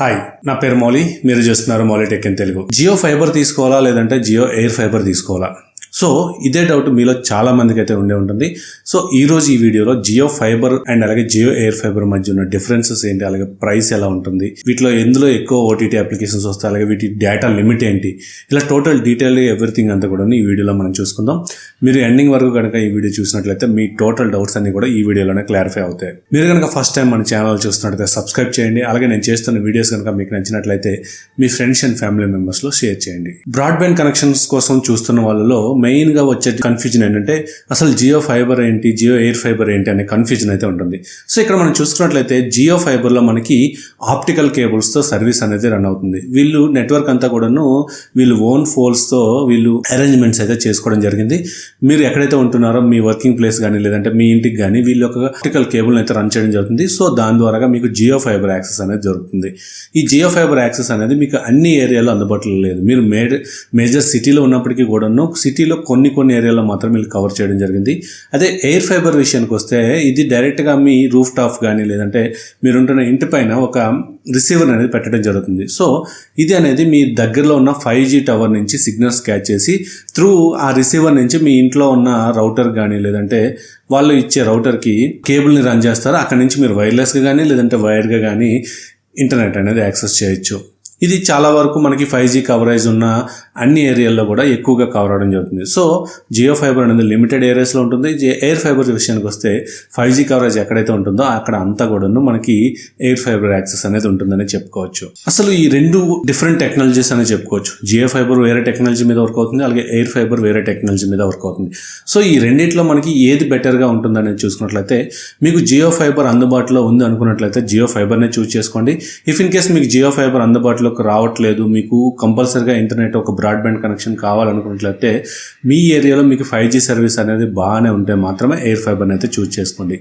Hi, నా పేరు మౌలి. మీరు చూస్తున్నారు Mouli tech in Telugu. Jio fiber తీసుకోవాలా లేదంటే జియో ఎయిర్ ఫైబర్ తీసుకోవాలా? సో ఇదే డౌట్ మీలో చాలా మందికి అయితే ఉండే ఉంటుంది. సో ఈ రోజు ఈ వీడియోలో జియో ఫైబర్ అండ్ అలాగే జియో ఎయిర్ ఫైబర్ మధ్య ఉన్న డిఫరెన్సెస్ ఏంటి, అలాగే ప్రైస్ ఎలా ఉంటుంది, వీటిలో ఎందులో ఎక్కువ ఓటీటీ అప్లికేషన్స్ వస్తాయి, అలాగే వీటి డేటా లిమిట్ ఏంటి, ఇలా టోటల్ డీటెయిల్ ఎవ్రీథింగ్ అంతా కూడా ఈ వీడియోలో మనం చూసుకుందాం. మీరు ఎండింగ్ వరకు కనుక ఈ వీడియో చూసినట్లయితే మీ టోటల్ డౌట్స్ అన్ని కూడా ఈ వీడియోలోనే క్లారిఫై అవుతాయి. మీరు కనుక ఫస్ట్ టైం మన ఛానల్ చూస్తున్నట్లయితే సబ్స్క్రైబ్ చేయండి. అలాగే నేను చేస్తున్న వీడియోస్ కనుక మీకు నచ్చినట్లయితే మీ ఫ్రెండ్స్ అండ్ ఫ్యామిలీ మెంబర్స్లో షేర్ చేయండి. బ్రాడ్బ్యాండ్ కనెక్షన్స్ కోసం చూస్తున్న వాళ్ళలో మెయిన్ గా వచ్చే కన్ఫ్యూజన్ ఏంటంటే అసలు జియో ఫైబర్ ఏంటి, జియో ఎయిర్ ఫైబర్ ఏంటి అనే కన్ఫ్యూజన్ అయితే ఉంటుంది. సో ఇక్కడ మనం చూసుకున్నట్లయితే జియో ఫైబర్ లో మనకి ఆప్టికల్ కేబుల్స్ తో సర్వీస్ అనేది రన్ అవుతుంది. వీళ్ళు నెట్వర్క్ అంతా కూడాను వీళ్ళు ఓన్ ఫోల్స్ తో వీళ్ళు అరేంజ్మెంట్స్ అయితే చేసుకోవడం జరిగింది. మీరు ఎక్కడైతే ఉంటున్నారో మీ వర్కింగ్ ప్లేస్ కానీ లేదంటే మీ ఇంటికి కానీ వీళ్ళు ఒక ఆప్టికల్ కేబుల్ అయితే రన్ చేయడం జరుగుతుంది. సో దాని ద్వారా మీకు జియో ఫైబర్ యాక్సెస్ అనేది జరుగుతుంది. ఈ జియో ఫైబర్ యాక్సెస్ అనేది మీకు అన్ని ఏరియాలో అందుబాటులో లేదు. మీరు మేజర్ సిటీలో ఉన్నప్పటికీ కూడాను సిటీలో కొన్ని ఏరియాలో మాత్రం వీళ్ళు కవర్ చేయడం జరిగింది. అదే ఎయిర్ ఫైబర్ విషయానికి వస్తే ఇది డైరెక్ట్గా మీ రూఫ్ టాప్ కానీ లేదంటే మీరుంటున్న ఇంటి పైన ఒక రిసీవర్ అనేది పెట్టడం జరుగుతుంది. సో ఇది అనేది మీ దగ్గరలో ఉన్న 5G టవర్ నుంచి సిగ్నల్స్ క్యాచ్ చేసి త్రూ ఆ రిసీవర్ నుంచి మీ ఇంట్లో ఉన్న రౌటర్ కానీ లేదంటే వాళ్ళు ఇచ్చే రౌటర్కి కేబుల్ని రన్ చేస్తారు. అక్కడ నుంచి మీరు వైర్లెస్గా కానీ లేదంటే వైర్గా కానీ ఇంటర్నెట్ అనేది యాక్సెస్ చేయొచ్చు. ఇది చాలా వరకు మనకి 5G కవరేజ్ ఉన్న అన్ని ఏరియాల్లో కూడా ఎక్కువగా కవర్ అవడం జరుగుతుంది. సో జియో ఫైబర్ అనేది లిమిటెడ్ ఏరియాస్లో ఉంటుంది. ఎయిర్ ఫైబర్ విషయానికి వస్తే 5G కవరేజ్ ఎక్కడైతే ఉంటుందో అక్కడ అంతా కూడాను మనకి ఎయిర్ ఫైబర్ యాక్సెస్ అనేది ఉంటుందని చెప్పుకోవచ్చు. అసలు ఈ రెండు డిఫరెంట్ టెక్నాలజీస్ అనేది చెప్పుకోవచ్చు. జియో ఫైబర్ వేరే టెక్నాలజీ మీద వర్క్ అవుతుంది, అలాగే ఎయిర్ ఫైబర్ వేరే టెక్నాలజీ మీద వర్క్ అవుతుంది. సో ఈ రెండిట్లో మనకి ఏది బెటర్గా ఉంటుందనేది చూసుకున్నట్లయితే మీకు జియో ఫైబర్ అందుబాటులో ఉంది అనుకున్నట్లయితే జియో ఫైబర్నే చూస్ చేసుకోండి. ఇఫ్ ఇన్ కేస్ మీకు జియో ఫైబర్ అందుబాటులో రావట్లేదు, మీకు కంపల్సరీగా ఇంటర్నెట్ ఒక బ్రాడ్బ్యాండ్ కనెక్షన్ కావాలనుకున్నట్లయితే మీ ఏరియాలో మీకు 5G సర్వీస్ అనేది బాగానే ఉంటే మాత్రమే ఎయిర్ ఫైబర్ని అయితే చూస్ చేసుకోండి.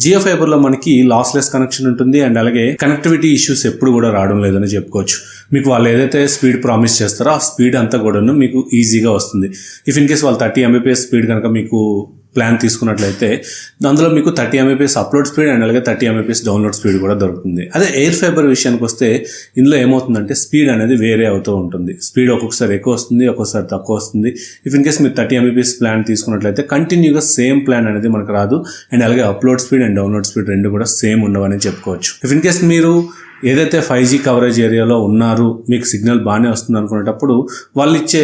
జియో ఫైబర్లో మనకి లాస్లెస్ కనెక్షన్ ఉంటుంది అండ్ అలాగే కనెక్టివిటీ ఇష్యూస్ ఎప్పుడు కూడా రావడం లేదని చెప్పుకోవచ్చు. మీకు వాళ్ళు ఏదైతే స్పీడ్ ప్రామిస్ చేస్తారో ఆ స్పీడ్ అంతా కూడాను మీకు ఈజీగా వస్తుంది. ఇఫ్ ఇన్ కేస్ వాళ్ళు 30 Mbps స్పీడ్ కనుక మీకు ప్లాన్ తీసుకున్నట్లయితే అందులో మీకు 30 Mbps అప్లోడ్ స్పీడ్ అండ్ అలాగే 30 Mbps డౌన్లోడ్ స్పీడ్ కూడా దొరుకుతుంది. అదే ఎయిర్ ఫైబర్ విషయానికి వస్తే ఇందులో ఏమవుతుందంటే స్పీడ్ అనేది వేరే అవుతూ ఉంటుంది. స్పీడ్ ఒక్కొక్కసారి ఎక్కువ వస్తుంది, ఒక్కొక్కసారి తక్కువ వస్తుంది. ఇఫ్ ఇన్ కేస్ మీరు 30 Mbps ప్లాన్ తీసుకున్నట్లయితే కంటిన్యూగా సేమ్ ప్లాన్ అనేది మనకు రాదు అండ్ అలాగే upload speed and download speed రెండు కూడా సేమ్ ఉండవని చెప్పుకోవచ్చు. ఇఫ్ ఇన్ కేస్ మీరు ఏదైతే 5G కవరేజ్ ఏరియాలో ఉన్నారు, మీకు సిగ్నల్ బాగానే వస్తుంది అనుకునేటప్పుడు వాళ్ళు ఇచ్చే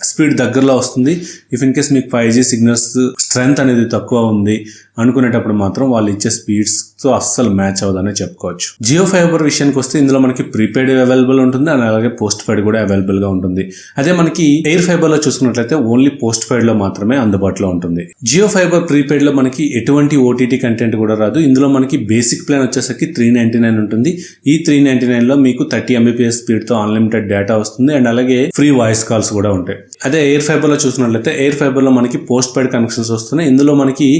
స్పీడ్ దగ్గరలో వస్తుంది. ఇఫ్ ఇన్ కేస్ మీకు 5G సిగ్నల్స్ స్ట్రెంత్ అనేది తక్కువ ఉంది అనుకునేటప్పుడు మాత్రం వాళ్ళు ఇచ్చే స్పీడ్స్తో అస్సలు మ్యాచ్ అవ్వదని చెప్పుకోవచ్చు. జియో ఫైబర్ విషయానికి వస్తే ఇందులో మనకి ప్రీపెయిడ్ అవైలబుల్ ఉంటుంది అండ్ అలాగే పోస్ట్ పెయిడ్ కూడా అవైలబుల్గా ఉంటుంది. అదే మనకి ఎయిర్ ఫైబర్లో చూసుకున్నట్లయితే ఓన్లీ పోస్ట్ పెయిడ్లో మాత్రమే అందుబాటులో ఉంటుంది. జియో ఫైబర్ ప్రీపెయిడ్లో మనకి ఎటువంటి ఓటీటీ కంటెంట్ కూడా రాదు. ఇందులో మనకి బేసిక్ ప్లాన్ వచ్చేసరికి 399 ఉంటుంది. ఈ 399లో మీకు 30 Mbps స్పీడ్తో అన్లిమిటెడ్ డేటా వస్తుంది అండ్ అలాగే ఫ్రీ వాయిస్ కాల్స్ కూడా ఉంటాయి. అదే ఎయిర్ ఫైబర్లో చూసినట్లయితే ఎయిర్ ఫైబర్లో మనకి పోస్ట్ పెయిడ్ కనెక్షన్స్ వస్తున్నాయి. ఇందులో మనకి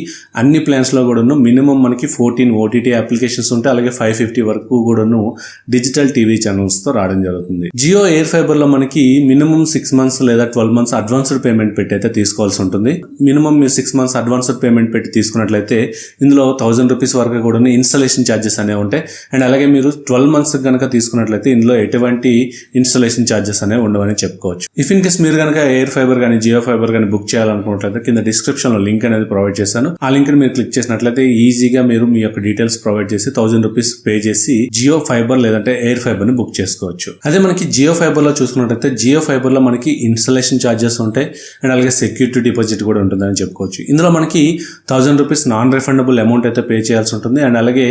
అన్ని ప్లాన్స్లో కూడాను మినిమం మనకి 14 ఓటీటీ అప్లికేషన్స్ ఉంటాయి, అలాగే 550 వరకు కూడాను డిజిటల్ టీవీ ఛానల్స్తో రావడం జరుగుతుంది. జియో ఎయిర్ ఫైబర్లో మనకి మినిమం 6 months లేదా 12 months అడ్వాన్స్డ్ పేమెంట్ పెట్టి అయితే తీసుకోవాల్సి ఉంటుంది. మినిమం మీరు 6 months అడ్వాన్స్డ్ పేమెంట్ పెట్టి తీసుకున్నట్లయితే ఇందులో 1000 రూపీస్ వరకు కూడా ఇన్స్టాలేషన్ ఛార్జెస్ అనేవి ఉంటాయి అండ్ అలాగే మీరు 12 months కనుక తీసుకున్నట్లయితే ఇందులో ఎటువంటి ఇన్స్టాలేషన్ ఛార్జెస్ అనేవి ఉండవని చెప్పుకోవచ్చు. ఇఫ్ ఇన్ కేస్ మీరు కనుక ఎయిర్ ఫైబర్ కానీ జియో ఫైబర్ కానీ బుక్ చేయాలనుకున్నట్లయితే కింద డిస్క్రిప్షన్ లో లింక్ అనేది ప్రొవైడ్ చేశాను. ఆ లింక్ ని మీరు క్లిక్ చేసినట్లయితే ఈజీగా మీరు మీ యొక్క డీటెయిల్స్ ప్రొవైడ్ చేసి 1000 రూపీస్ పే చేసి జియో ఫైబర్ లేదంటే ఎయిర్ ఫైబర్ ని బుక్ చేసుకోవచ్చు. అదే మనకి జియో ఫైబర్ లో చూసుకున్నట్లయితే జియో ఫైబర్ లో మనకి ఇన్స్టాలేషన్ ఛార్జెస్ ఉంటాయి అండ్ అలాగే సెక్యూరిటీ డిపాజిట్ కూడా ఉంటుందని చెప్పుకోవచ్చు. ఇందులో మనకి 1000 రూపీస్ నాన్ రిఫండబుల్ అమౌంట్ అయితే పే చేయాల్సి ఉంటుంది అండ్ అలాగే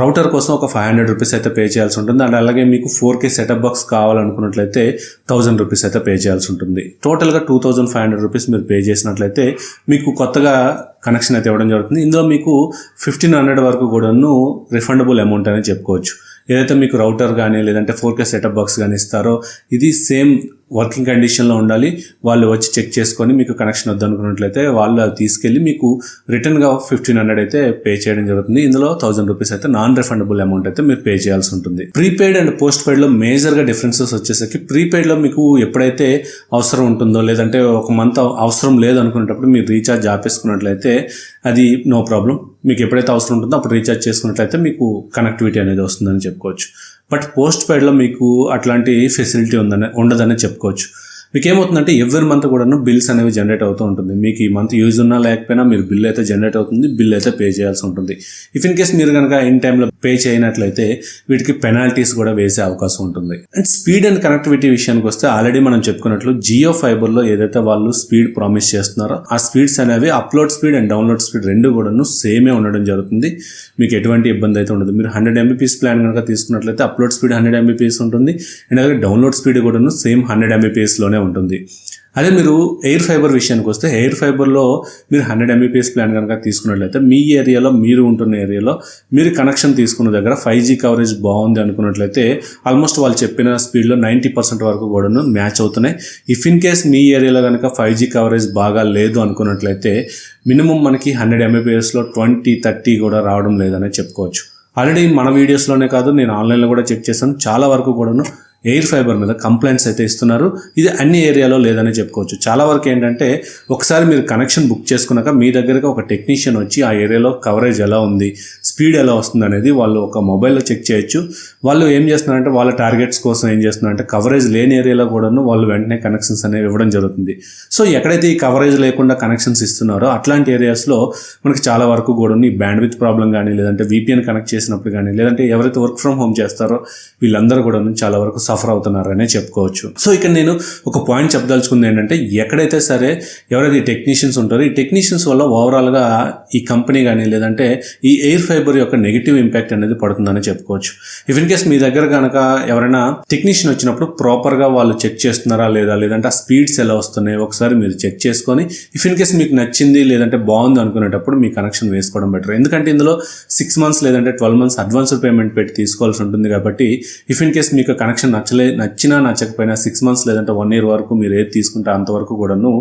రౌటర్ కోసం ఒక 500 రూపీస్ అయితే పే చేయాల్సి ఉంటుంది అండ్ అలాగే మీకు 4K సెటప్ బాక్స్ కావాలనుకున్నట్లయితే 1000 రూపీస్ అయితే పే చేయాల్సి ఉంటుంది. టోటల్గా 2500 రూపీస్ మీరు పే చేసినట్లయితే మీకు కొత్తగా కనెక్షన్ అయితే ఇవ్వడం జరుగుతుంది. ఇందులో మీకు 1500 వరకు కూడాను రిఫండబుల్ అమౌంట్ అనేది చెప్పుకోవచ్చు. ఏదైతే మీకు రౌటర్ కానీ లేదంటే 4K సెటప్ బాక్స్ కానీ ఇస్తారో ఇది సేమ్ వర్కింగ్ కండిషన్లో ఉండాలి. వాళ్ళు వచ్చి చెక్ చేసుకొని మీకు కనెక్షన్ వద్దనుకున్నట్లయితే వాళ్ళు అది తీసుకెళ్ళి మీకు రిటర్న్గా 1500 అయితే పే చేయడం జరుగుతుంది. ఇందులో 1000 రూపీస్ అయితే నాన్ రిఫండబుల్ అమౌంట్ అయితే మీరు పే చేయాల్సి ఉంటుంది. ప్రీపెయిడ్ అండ్ పోస్ట్ పెయిడ్లో మేజర్గా డిఫరెన్సెస్ వచ్చేసరికి ప్రీపెయిడ్లో మీకు ఎప్పుడైతే అవసరం ఉంటుందో లేదంటే ఒక మంత్ అవసరం లేదు అనుకునేటప్పుడు మీరు రీఛార్జ్ ఆపేసుకున్నట్లయితే అది నో ప్రాబ్లం. మీకు ఎప్పుడైతే అవసరం ఉంటుందో అప్పుడు రీఛార్జ్ చేసుకున్నట్లయితే మీకు కనెక్టివిటీ అనేది వస్తుందని చెప్పుకోవచ్చు. బట్ పోస్ట్ పెయిడ్లో మీకు అట్లాంటి ఫెసిలిటీ ఉండదని చెప్పుకోవచ్చు. మీకు ఏమవుతుందంటే ఎవ్రీ మంత్ కూడాను బిల్స్ అనేవి జనరేట్ అవుతూ ఉంటుంది. మీకు ఈ మంత్ యూజ్ ఉన్నా లేకపోయినా మీరు బిల్ అయితే జనరేట్ అవుతుంది, బిల్ అయితే పే చేయాల్సి ఉంటుంది. ఇఫ్ ఇన్ కేస్ మీరు కనుక ఇన్ టైంలో పే చేయనట్లయితే వీటికి పెనాల్టీస్ కూడా వేసే అవకాశం ఉంటుంది. అండ్ స్పీడ్ అండ్ కనెక్టివిటీ విషయానికి వస్తే ఆల్రెడీ మనం చెప్పుకున్నట్లు జియో ఫైబర్లో ఏదైతే వాళ్ళు స్పీడ్ ప్రామిస్ చేస్తున్నారో ఆ స్పీడ్స్ అనేవి upload speed and download speed రెండు కూడాను సేమే ఉండడం జరుగుతుంది. మీకు ఎటువంటి ఇబ్బంది అయితే ఉండదు. మీరు 100 Mbps ప్లాన్ కనుక తీసుకున్నట్లయితే అప్లోడ్ స్పీడ్ 100 Mbps ఉంటుంది అండ్ అలాగే డౌన్లోడ్ స్పీడ్ కూడాను సేమ్ 100 Mbps లోనే ఉంటుంది. అదే మీరు ఎయిర్ ఫైబర్ విషయానికి వస్తే ఎయిర్ ఫైబర్లో మీరు 100 Mbps ప్లాన్ కనుక తీసుకున్నట్లయితే మీ ఏరియాలో మీరు ఉంటున్న ఏరియాలో మీరు కనెక్షన్ తీసుకున్న దగ్గర 5G కవరేజ్ బాగుంది అనుకున్నట్లయితే ఆల్మోస్ట్ వాళ్ళు చెప్పిన స్పీడ్లో 90% వరకు కూడాను మ్యాచ్ అవుతున్నాయి. ఇఫ్ ఇన్ కేస్ మీ ఏరియాలో కనుక 5G కవరేజ్ బాగా లేదు అనుకున్నట్లయితే మినిమం మనకి 100 Mbpsలో 20-30 కూడా రావడం లేదనే చెప్పుకోవచ్చు. ఆల్రెడీ మన వీడియోస్లోనే కాదు, నేను ఆన్లైన్లో కూడా చెక్ చేశాను, చాలా వరకు కూడాను ఎయిర్ ఫైబర్ మీద కంప్లైంట్స్ అయితే ఇస్తున్నారు. ఇది అన్ని ఏరియాలో లేదని చెప్పుకోవచ్చు. చాలా వరకు ఏంటంటే ఒకసారి మీరు కనెక్షన్ బుక్ చేసుకున్నాక మీ దగ్గరకు ఒక టెక్నీషియన్ వచ్చి ఆ ఏరియాలో కవరేజ్ ఎలా ఉంది, స్పీడ్ ఎలా వస్తుంది అనేది వాళ్ళు ఒక మొబైల్లో చెక్ చేయొచ్చు. వాళ్ళు ఏం చేస్తున్నారంటే వాళ్ళ టార్గెట్స్ కోసం ఏం చేస్తున్నారంటే కవరేజ్ లేని ఏరియాలో కూడాను వాళ్ళు వెంటనే కనెక్షన్స్ అనేవి ఇవ్వడం జరుగుతుంది. సో ఎక్కడైతే ఈ కవరేజ్ లేకుండా కనెక్షన్స్ ఇస్తున్నారో అట్లాంటి ఏరియాస్లో మనకి చాలా వరకు కూడాను ఈ బ్యాండ్విడ్త్ ప్రాబ్లం కానీ, లేదంటే VPN కనెక్ట్ చేసినప్పుడు కానీ, లేదంటే ఎవరైతే వర్క్ ఫ్రమ్ హోమ్ చేస్తారో వీళ్ళందరూ కూడాను చాలా వరకు సఫర్ అవుతున్నారనే చెప్పుకోవచ్చు. సో ఇక్కడ నేను ఒక పాయింట్ చెప్పదలుచుకుంది ఏంటంటే ఎక్కడైతే సరే ఎవరైతే ఈ టెక్నీషియన్స్ ఉంటారో ఈ టెక్నీషియన్స్ వల్ల ఓవరాల్గా ఈ కంపెనీ కానీ లేదంటే ఈ ఎయిర్ ఫైబర్ యొక్క నెగిటివ్ ఇంపాక్ట్ అనేది పడుతుందని చెప్పుకోవచ్చు. ఇఫ్ ఇన్ కేస్ మీ దగ్గర కనుక ఎవరైనా టెక్నీషియన్ వచ్చినప్పుడు ప్రాపర్గా వాళ్ళు చెక్ చేస్తున్నారా లేదా, లేదంటే ఆ స్పీడ్స్ ఎలా వస్తున్నాయి ఒకసారి మీరు చెక్ చేసుకొని ఇఫ్ ఇన్ కేస్ మీకు నచ్చింది లేదంటే బాగుంది అనుకునేటప్పుడు మీ కనెక్షన్ వేసుకోవడం బెటర్. ఎందుకంటే ఇందులో 6 months లేదంటే 12 months అడ్వాన్స్డ్ పేమెంట్ పెట్టి తీసుకోవాల్సి ఉంటుంది. కాబట్టి ఇఫ్ ఇన్ కేస్ మీకు కనెక్షన్ నచ్చినా నచ్చకపోయినా 6 months లేదంటే 1 year వరకు మీరు ఏది తీసుకుంటే అంతవరకు కూడాను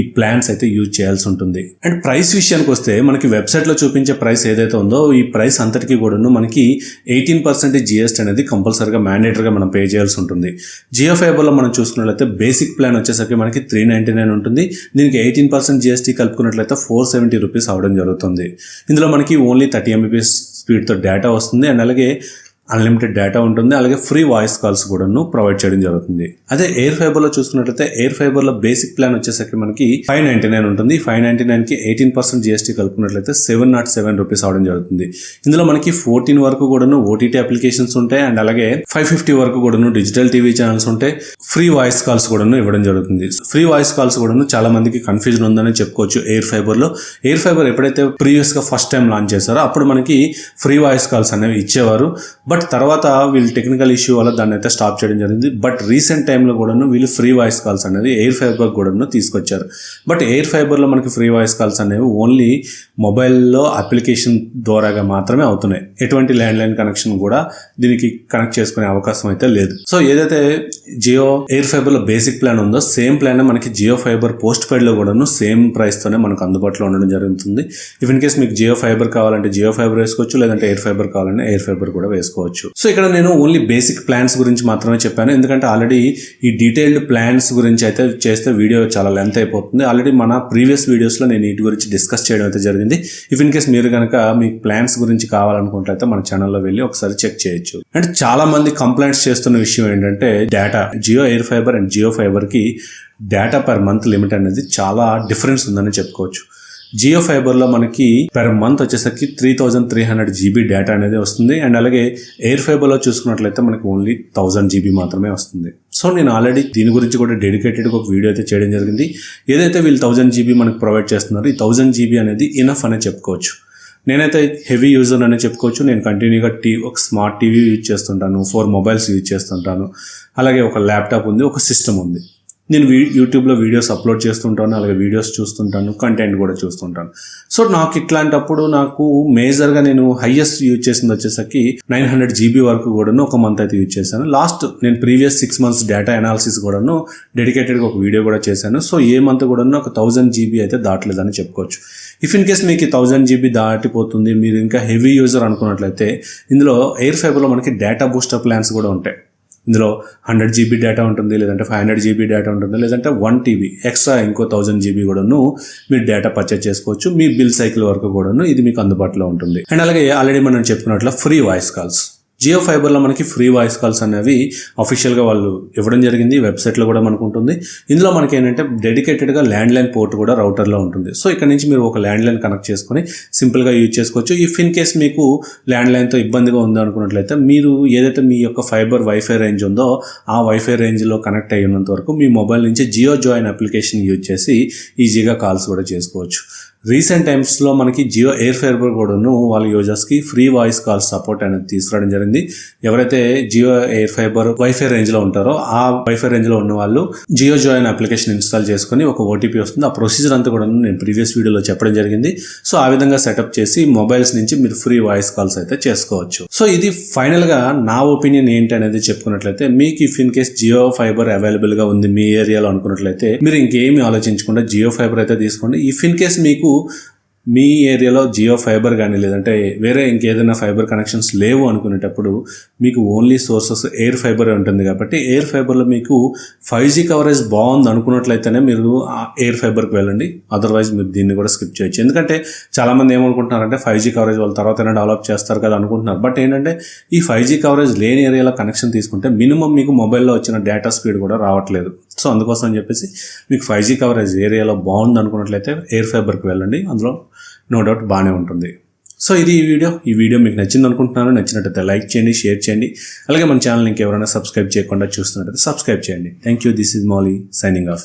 ఈ ప్లాన్స్ అయితే యూజ్ చేయాల్సి ఉంటుంది. అండ్ ప్రైస్ విషయానికి వస్తే మనకి వెబ్సైట్లో చూపించే ప్రైస్ ఏదైతే ఉందో ఈ ప్రైస్ అంతటికీ కూడాను మనకి 18% GST అనేది కంపల్సరీగా మ్యాండేటరీగా మనం పే చేయాల్సి ఉంటుంది. జియో ఫైబర్లో మనం చూసుకున్నట్లయితే బేసిక్ ప్లాన్ వచ్చేసరికి మనకి 399 ఉంటుంది. దీనికి 18% GST కలుపుకున్నట్లయితే 470 రూపీస్ అవడం జరుగుతుంది. ఇందులో మనకి ఓన్లీ 30 Mbps స్పీడ్తో డేటా వస్తుంది అండ్ అలాగే అన్లిమిటెడ్ డేటా ఉంటుంది, అలాగే ఫ్రీ వాయిస్ కాల్స్ కూడాను ప్రొవైడ్ చేయడం జరుగుతుంది. అదే ఎయిర్ ఫైబర్లో చూసుకున్నట్లయితే ఎయిర్ ఫైబర్లో బేసిక్ ప్లాన్ వచ్చేసరికి మనకి 599 ఉంటుంది. 599కి 18% GST కలుపుకున్నట్లయితే 707 రూపీస్ అవడం జరుగుతుంది. ఇందులో మనకి 14 వరకు కూడాను OTT అప్లికేషన్స్ ఉంటాయి అండ్ అలాగే 550 వరకు కూడాను డిజిటల్ టీవీ ఛానల్స్ ఉంటాయి. ఫ్రీ వాయిస్ కాల్స్ కూడాను ఇవ్వడం జరుగుతుంది. ఫ్రీ వాయిస్ కాల్స్ కూడాను చాలా మందికి కన్ఫ్యూజన్ ఉందని చెప్పుకోవచ్చు. ఎయిర్ ఫైబర్లో ఎయిర్ ఫైబర్ ఎప్పుడైతే ప్రీవియస్గా ఫస్ట్ టైం లాంచ్ చేశారో అప్పుడు మనకి ఫ్రీ వాయిస్ కాల్స్ అనేవి ఇచ్చేవారు. బట్ తర్వాత వీళ్ళు టెక్నికల్ ఇష్యూ వల్ల దాన్ని అయితే స్టాప్ చేయడం జరిగింది. బట్ రీసెంట్ టైంలో కూడాను వీళ్ళు ఫ్రీ వాయిస్ కాల్స్ అనేది ఎయిర్ ఫైబర్ కూడాను తీసుకొచ్చారు. బట్ ఎయిర్ ఫైబర్లో మనకి ఫ్రీ వాయిస్ కాల్స్ అనేవి ఓన్లీ మొబైల్లో అప్లికేషన్ ద్వారాగా మాత్రమే అవుతున్నాయి. ఎటువంటి ల్యాండ్లైన్ కనెక్షన్ కూడా దీనికి కనెక్ట్ చేసుకునే అవకాశం అయితే లేదు. సో ఏదైతే జియో ఎయిర్ ఫైబర్లో బేసిక్ ప్లాన్ ఉందో సేమ్ ప్లాన్ మనకి జియో ఫైబర్ పోస్ట్ పెయిడ్లో కూడాను సేమ్ ప్రైస్తోనే మనకు అందుబాటులో ఉండడం జరుగుతుంది. ఇఫ్ ఇన్ కేస్ మీకు జియో ఫైబర్ కావాలంటే జియో ఫైబర్ వేసుకోవచ్చు, లేదంటే ఎయిర్ ఫైబర్ కావాలంటే ఎయిర్ ఫైబర్ కూడా వేసుకోవచ్చు. సో ఇక్కడ నేను ఓన్లీ బేసిక్ ప్లాన్స్ గురించి మాత్రమే చెప్పాను. ఎందుకంటే ఆల్రెడీ ఈ డీటెయిల్డ్ ప్లాన్స్ గురించి అయితే చేస్తే వీడియో చాలా లెంత్ అయిపోతుంది. ఆల్రెడీ మన ప్రీవియస్ వీడియోస్లో నేను వీటి గురించి డిస్కస్ చేయడం అయితే జరిగింది. ఇఫ్ ఇన్ కేస్ మీరు కనుక మీకు ప్లాన్స్ గురించి కావాలనుకుంటే మన ఛానల్లో వెళ్ళి ఒకసారి చెక్ చేయొచ్చు. అండ్ చాలా మంది కంప్లైంట్స్ చేస్తున్న విషయం ఏంటంటే data. Jio air fiber and Jio ఫైబర్కి డేటా పర్ మంత్ లిమిట్ అనేది చాలా డిఫరెన్స్ ఉందని చెప్పుకోవచ్చు. జియో ఫైబర్లో మనకి పర్ మంత్ వచ్చేసరికి 3300 GB డేటా అనేది వస్తుంది అండ్ అలాగే ఎయిర్ ఫైబర్లో చూసుకున్నట్లయితే మనకి ఓన్లీ 1000 GB మాత్రమే వస్తుంది. సో నేను ఆల్రెడీ దీని గురించి కూడా డెడికేటెడ్గా ఒక వీడియో అయితే చేయడం జరిగింది. ఏదైతే వీళ్ళు 1000 GB మనకు ప్రొవైడ్ చేస్తున్నారో ఈ 1000 GB అనేది ఇనఫ్ అనే చెప్పుకోవచ్చు. నేనైతే హెవీ యూజర్ అనే చెప్పుకోవచ్చు. నేను కంటిన్యూగా ఒక స్మార్ట్ టీవీ యూజ్ చేస్తుంటాను, 4 మొబైల్స్ యూజ్ చేస్తుంటాను, అలాగే ఒక ల్యాప్టాప్ ఉంది, ఒక సిస్టమ్ ఉంది. నేను యూట్యూబ్లో వీడియోస్ అప్లోడ్ చేస్తుంటాను, అలాగే వీడియోస్ చూస్తుంటాను, కంటెంట్ కూడా చూస్తుంటాను. సో నాకు ఇట్లాంటప్పుడు నాకు మేజర్గా నేను హైయెస్ట్ యూజ్ చేసింది వచ్చేసరికి 900 GB వరకు కూడాను ఒక మంత్ అయితే యూజ్ చేశాను. లాస్ట్ నేను ప్రీవియస్ 6 months డేటా అనాలిసిస్ కూడాను డెడికేటెడ్గా ఒక వీడియో కూడా చేశాను. సో ఏ మంత్ కూడాను ఒక 1000 GB అయితే దాటలేదని చెప్పుకోవచ్చు. ఇఫ్ ఇన్ కేస్ మీకు 1000 GB దాటిపోతుంది, మీరు ఇంకా హెవీ యూజర్ అనుకున్నట్లయితే ఇందులో ఎయిర్ ఫైబర్లో మనకి డేటా బూస్టర్ ప్లాన్స్ కూడా ఉంటాయి. ఇందులో 100 GB డేటా ఉంటుంది, లేదంటే 500 GB డేటా ఉంటుంది, లేదంటే 1 TB ఎక్స్ట్రా ఇంకో 1000 GB కూడాను మీరు డేటా పర్చేజ్ చేసుకోవచ్చు. మీ బిల్ సైకిల్ వరకు కూడాను ఇది మీకు అందుబాటులో ఉంటుంది. అండ్ అలాగే ఆల్రెడీ మనం చెప్పుకున్నట్లు ఫ్రీ వాయిస్ కాల్స్. జియో ఫైబర్లో మనకి ఫ్రీ వాయిస్ కాల్స్ అనేవి అఫీషియల్గా వాళ్ళు ఇవ్వడం జరిగింది, వెబ్సైట్లో కూడా మనకు ఉంటుంది. ఇందులో మనకి ఏంటంటే డెడికేటెడ్గా ల్యాండ్లైన్ పోర్ట్ కూడా రౌటర్లో ఉంటుంది. సో ఇక్కడ నుంచి మీరు ఒక ల్యాండ్లైన్ కనెక్ట్ చేసుకొని సింపుల్గా యూజ్ చేసుకోవచ్చు. ఇఫ్ ఇన్ కేస్ మీకు ల్యాండ్లైన్తో ఇబ్బందిగా ఉంది అనుకున్నట్లయితే మీరు ఏదైతే మీ యొక్క ఫైబర్ వైఫై రేంజ్ ఉందో ఆ వైఫై రేంజ్లో కనెక్ట్ అయ్యి ఉన్నంత వరకు మీ మొబైల్ నుంచి జియో జాయిన్ అప్లికేషన్ యూజ్ చేసి ఈజీగా కాల్స్ కూడా చేసుకోవచ్చు. రీసెంట్ టైమ్స్లో మనకి జియో ఎయిర్ ఫైబర్ కూడాను వాళ్ళ యూజర్స్కి ఫ్రీ వాయిస్ కాల్ సపోర్ట్ అనేది తీసుకురావడం జరిగింది. ఎవరైతే జియో ఎయిర్ ఫైబర్ వైఫై రేంజ్లో ఉంటారో ఆ వైఫై రేంజ్లో ఉన్న వాళ్ళు జియో జాయిన్ అప్లికేషన్ ఇన్స్టాల్ చేసుకుని ఒక ఓటీపీ వస్తుంది. ఆ ప్రొసీజర్ అంతా కూడా నేను ప్రీవియస్ వీడియోలో చెప్పడం జరిగింది. సో ఆ విధంగా సెటప్ చేసి మొబైల్స్ నుంచి మీరు ఫ్రీ వాయిస్ కాల్స్ అయితే చేసుకోవచ్చు. సో ఇది ఫైనల్గా నా ఒపీనియన్ ఏంటి అనేది చెప్పుకున్నట్లయితే మీకు if in case Jio fiber అవైలబుల్గా ఉంది మీ ఏరియాలో అనుకున్నట్లయితే మీరు ఇంకేమీ ఆలోచించకుండా జియో ఫైబర్ అయితే తీసుకోండి. ఇఫ్ ఇన్ కేస్ మీకు మీ ఏరియాలో జియో ఫైబర్ కానీ లేదంటే వేరే ఇంకేదైనా ఫైబర్ కనెక్షన్స్ లేవు అనుకునేటప్పుడు మీకు ఓన్లీ సోర్సెస్ ఎయిర్ ఫైబర్ ఉంటుంది. కాబట్టి ఎయిర్ ఫైబర్లో మీకు 5G కవరేజ్ బాగుంది అనుకున్నట్లయితేనే మీరు ఆ ఎయిర్ ఫైబర్కి వెళ్ళండి. అదర్వైజ్ మీరు దీన్ని కూడా స్కిప్ చేయొచ్చు. ఎందుకంటే చాలామంది ఏమనుకుంటున్నారంటే 5G కవరేజ్ వాళ్ళ తర్వాతనే డెవలప్ చేస్తారు కదా అనుకుంటున్నారు. బట్ ఏంటంటే ఈ 5G కవరేజ్ లేని ఏరియాలో కనెక్షన్ తీసుకుంటే మినిమం మీకు మొబైల్లో వచ్చిన డేటా స్పీడ్ కూడా రావట్లేదు. సో అందుకోసం అని చెప్పేసి మీకు 5G కవరేజ్ ఏరియాలో బాగుంది అనుకున్నట్లయితే ఎయిర్ ఫైబర్కి వెళ్ళండి. అందులో నో డౌట్ బాగానే ఉంటుంది. సో ఇది ఈ వీడియో మీకు నచ్చింది అనుకుంటున్నాను. నచ్చినట్టయితే లైక్ చేయండి, షేర్ చేయండి. అలాగే మన ఛానల్ ఇంకెవరైనా సబ్స్క్రైబ్ చేయకుండా చూస్తున్నట్టయితే సబ్స్క్రైబ్ చేయండి. Thank you. This is Mouli signing off.